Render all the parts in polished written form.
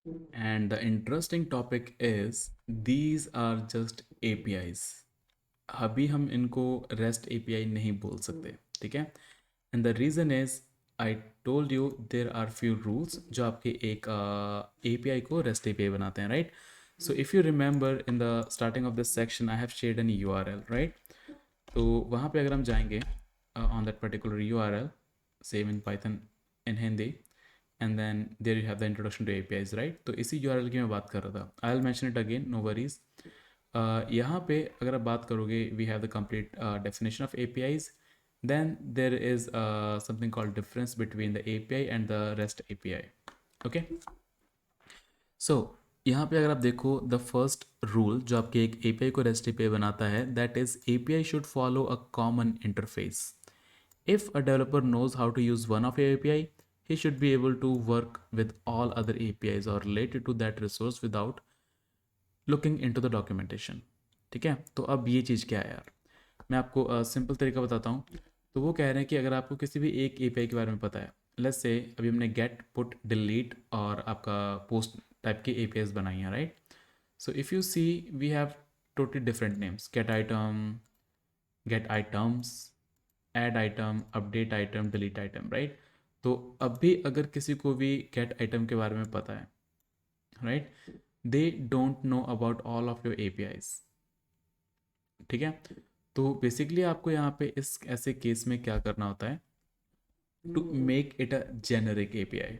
And the interesting topic is these are just APIs. अभी हम इनको REST API नहीं बोल सकते, ठीक है? And the reason is I told you there are few rules जो आपके एक API को REST API बनाते हैं, right? So if you remember in the starting of this section I have shared an URL, right? तो वहाँ पे अगर हम जाएंगे on that particular URL, same in Python in Hindi, and then there you have the introduction to APIs, right? तो इसी URL की मैं बात कर रहा था. I will mention it again, no worries. यहाँ पे अगर आप बात करोगे we have the complete definition of APIs. Then there is something called difference between the API and the REST API. Okay. So यहाँ पे अगर आप देखो द फर्स्ट रूल जो आपके एक API को REST API बनाता है, that is API should follow a common interface. If a developer knows how to use one of your API, he should be able to work with all other APIs or related to that resource without looking into the documentation. ठीक है, तो अब ये चीज़ क्या है यार, मैं आपको सिंपल तरीका बताता हूँ. तो वो कह रहे हैं कि अगर आपको किसी भी एक API के बारे में पता है, लेट्स से अभी हमने गेट पुट डिलीट और आपका पोस्ट टाइप की APIs बनाई हैं, right? So if you see we have totally different names, get item, get items, add item, update item, delete item, right? तो अब भी अगर किसी को भी गेट आइटम के बारे में पता है, right, they don't know about all of your APIs. ठीक है, तो बेसिकली आपको यहाँ पे इस ऐसे केस में क्या करना होता है, to make it a generic API.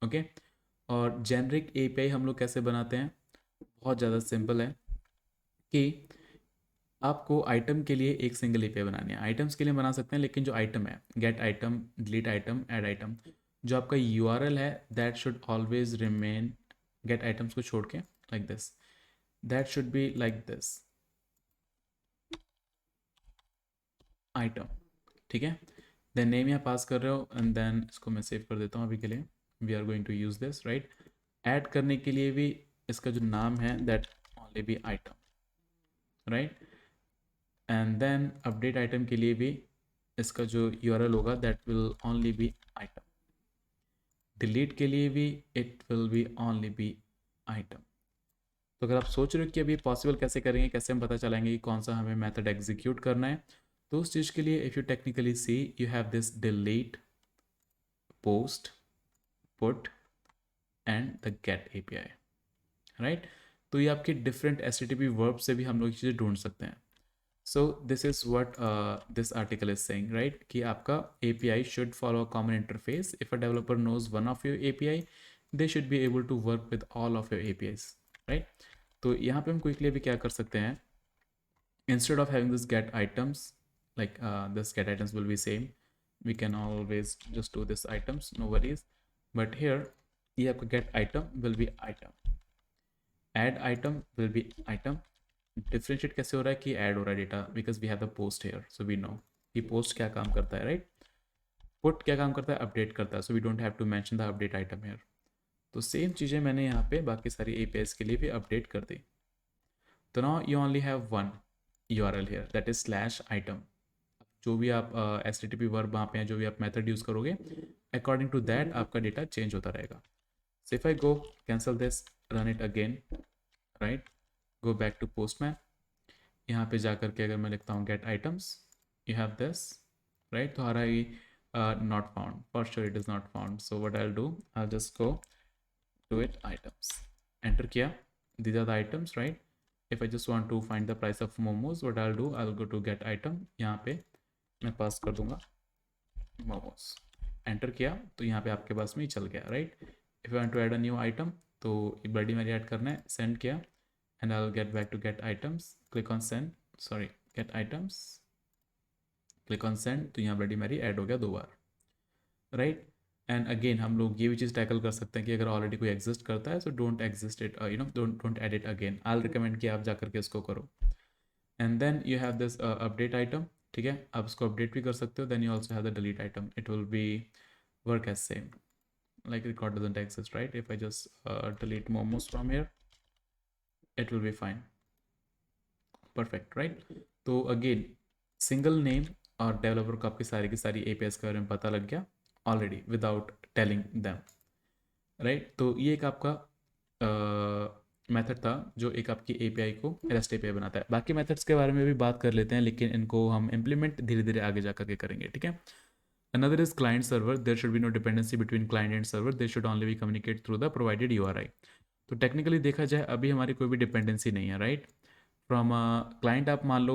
Okay, और जेनरिक API हम लोग कैसे बनाते हैं, बहुत ज़्यादा सिंपल है कि आपको आइटम के लिए एक सिंगल API बनानी है. आइटम्स के लिए बना सकते हैं, लेकिन जो आइटम है, get item, delete item, add item, जो आपका URL है that should always remain, get items को छोड़ के, like this, that should be like this item. ठीक है, देन नेम यहाँ पास कर रहे हो एंड देन इसको मैं सेव कर देता हूँ अभी के लिए. We are going to use this, right? Add करने के लिए भी इसका जो नाम है that only be item, right? And then update item के लिए भी इसका जो URL होगा that will only be item. Delete के लिए भी it will be only be item. तो अगर आप सोच रहे हो कि अभी पॉसिबल कैसे करेंगे, कैसे हम पता चलाएंगे कि कौन सा हमें मेथड एग्जीक्यूट करना है, तो उस चीज़ के लिए if you technically see you have this delete, post, put and the get API, right? तो ये आपके डिफरेंट HTTP वर्ब से भी हम लोग चीज़ें ढूंढ सकते हैं. So this is what this article is saying, right? कि आपका API should follow a common interface. If a developer knows one of your API, they should be able to work with all of your APIs, right? तो यहाँ पे हम quickly अभी क्या कर सकते हैं, instead of having this get items, like this get items will be same, we can always just do this items, no worries. But here ये आपका get item will be item, add item will be item. Differentiate कैसे हो रहा है कि add हो रहा है data, because we have the post here, so we know कि post क्या काम करता है, right? Put क्या काम करता है, update करता है, so we don't have to mention the update item here. तो सेम चीज़ें मैंने यहाँ पे बाकी सारी APIs के लिए भी अपडेट कर दी. तो now you only have one URL here, that is slash item. जो भी आप HTTP वर्ब वहाँ पे हैं, जो भी आप मेथड यूज़ करोगे, अकॉर्डिंग टू दैट आपका डेटा चेंज होता रहेगा. So if I go cancel this, run it again, right, go back to Postman. यहाँ पे जा करके अगर मैं लिखता हूँ get items, you have this, right? तो हमारा ये not found, for sure it is not found. So what I will do, I just go to it items, enter किया, these are the items, right? If I just want to find the price of momos, what I'll do, I'll go to get item, यहाँ पे मैं पास कर दूंगा momos, enter किया तो यहाँ पे आपके पास में ही चल गया, right? If you want to add a new item, तो बड़ी मेरी ऐड करना है, सेंड किया and I will get back to get items, click on send, sorry, get items, click on send, तो यहाँ बड़ी मेरी ऐड हो गया 2 बार, राइट? एंड अगेन हम लोग ये भी चीज़ टैकल कर सकते हैं कि अगर ऑलरेडी कोई एग्जिस्ट करता है, so don't exist it, don't add it again. I recommend कि आप जा करके इसको करो. And then you have this update item, ठीक है, आप इसको अपडेट भी कर सकते हो. Then you also have the delete item, it will be work as same, like record doesn't exist, right? If I just delete momos from here, it will be fine, perfect, right? तो again single name और developer को आपकी सारी की सारी APIs के बारे में पता लग गया already without telling them, right. तो ये एक आपका मेथड था जो एक आपकी एपीआई को रेस्ट एपीआई बनाता है। बाकी मेथड्स के बारे में भी बात कर लेते हैं, लेकिन इनको हम इम्प्लीमेंट धीरे धीरे आगे जा करके करेंगे, ठीक है। Another is client server. There should be no dependency between client and server. They should only be communicate through the provided URI. तो टेक्निकली देखा जाए अभी हमारी कोई भी डिपेंडेंसी नहीं है, राइट। फ्रॉम क्लाइंट आप मान लो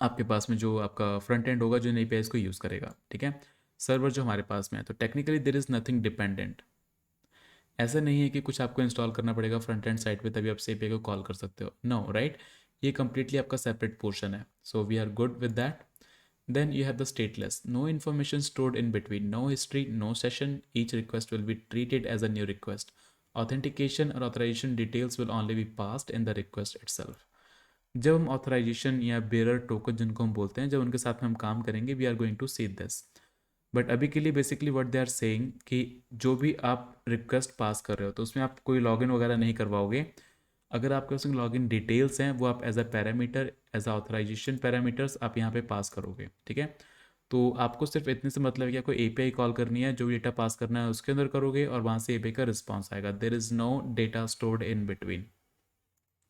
आपके पास में जो आपका फ्रंट एंड होगा जो इन एपीआईज को यूज़ करेगा, ठीक है। सर्वर जो हमारे पास में है, तो technically there is nothing dependent. ऐसा नहीं है कि कुछ आपको इंस्टॉल करना पड़ेगा फ्रंट एंड साइड पे तभी आप एपीआई को कॉल कर सकते हो, नो, राइट। ये कंप्लीटली आपका सेपरेट पोर्शन है, so we are good with that. Then you have the stateless. No information stored in between. No history, no session. Each request will be treated as a new request. Authentication or authorization details will only be passed in the request itself. जब हम authorisation या bearer token जिनको हम बोलते हैं, जब उनके साथ में हम काम करेंगे, we are going to see this. But अभी के लिए basically what they are saying कि जो भी आप रिक्वेस्ट पास कर रहे हो तो उसमें आप कोई लॉगिन वगैरह नहीं करवाओगे। अगर आपके पास लॉगिन डिटेल्स हैं वो आप as a parameter, as a authorization parameters आप यहाँ पे पास करोगे, ठीक है। तो आपको सिर्फ इतने से मतलब है कि आपको एपीआई कॉल करनी है, जो डेटा पास करना है उसके अंदर करोगे और वहाँ से एपीआई का रिस्पॉन्स आएगा। There is no data stored in between,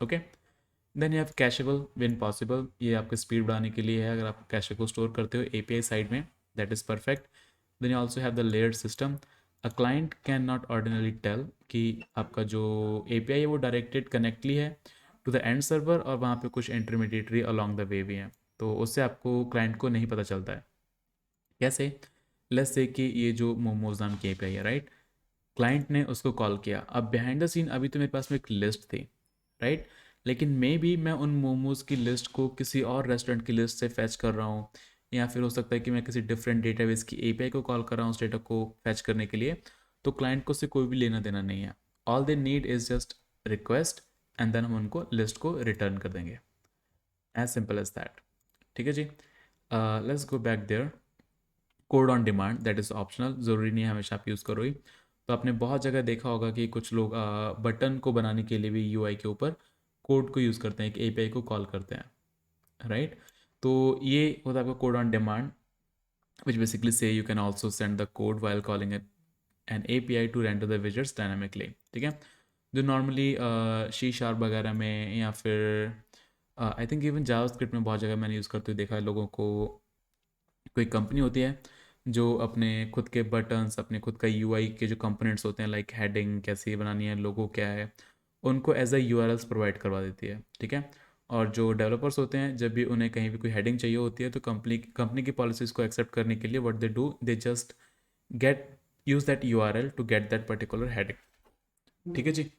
okay. Then you have cacheable when possible. ये आपके स्पीड बढ़ाने के लिए है, अगर आप कैशे को स्टोर करते हो एपीआई साइड में, that is perfect. Then you also have the layered system. A client can not ordinary tell कि आपका जो एपीआई है वो डायरेक्टेड कनेक्टली है टू द एंड सर्वर और वहाँ पे कुछ इंटरमीडिएटरी अलॉन्ग द वे भी हैं, तो उससे आपको क्लाइंट को नहीं पता चलता है। कैसे? लेट्स से कि ये जो मोमोज नाम की एपीआई है, राइट, क्लाइंट ने उसको कॉल किया। अब बिहाइंड द सीन अभी तो मेरे पास में एक लिस्ट थी, राइट, लेकिन मे बी मैं उन मोमोज़ की लिस्ट को किसी और रेस्टोरेंट की लिस्ट से फैच कर रहा हूँ, या फिर हो सकता है कि मैं किसी डिफरेंट डेटाबेस की एपीआई को कॉल कर रहा हूँ उस डेटा को फैच करने के लिए। तो क्लाइंट को उससे कोई भी लेना देना नहीं है। All they need is just request and then हम उनको लिस्ट को रिटर्न कर देंगे, एज सिंपल एज दैट, ठीक है जी। Let's go back there. Code on demand that is optional, ज़रूरी नहीं है हमेशा आप यूज़ करो ही। तो आपने बहुत जगह देखा होगा कि कुछ लोग बटन को बनाने के लिए भी यूआई के ऊपर कोड को यूज़ करते हैं, एक एपीआई को कॉल करते हैं, राइट। तो ये होता है आपका code on demand, which basically से you can also send the code while calling it an API to render the widgets dynamically, ठीक है। जो नॉर्मली सी शार्प वगैरह में या फिर आई थिंक इवन जावास्क्रिप्ट में बहुत जगह मैंने यूज़ करते हुए देखा है लोगों को। कोई कंपनी होती है जो अपने खुद के बटन्स, अपने खुद का यूआई के जो कंपोनेंट्स होते हैं, लाइक हेडिंग कैसे बनानी है, लोगो क्या है, उनको एज अ यूआरएल्स प्रोवाइड करवा देती है, ठीक है। और जो डेवलपर्स होते हैं जब भी उन्हें कहीं भी कोई हेडिंग चाहिए होती है तो कंपनी की पॉलिसीज़ को एक्सेप्ट करने के लिए what they do, they just get use that URL to get that particular heading, ठीक है जी।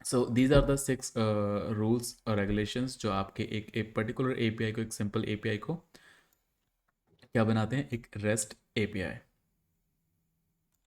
So these are the 6 rules और रेगुलेशंस जो आपके एक पर्टिकुलर एपीआई को, एक सिंपल एपीआई को क्या बनाते हैं, एक रेस्ट एपीआई।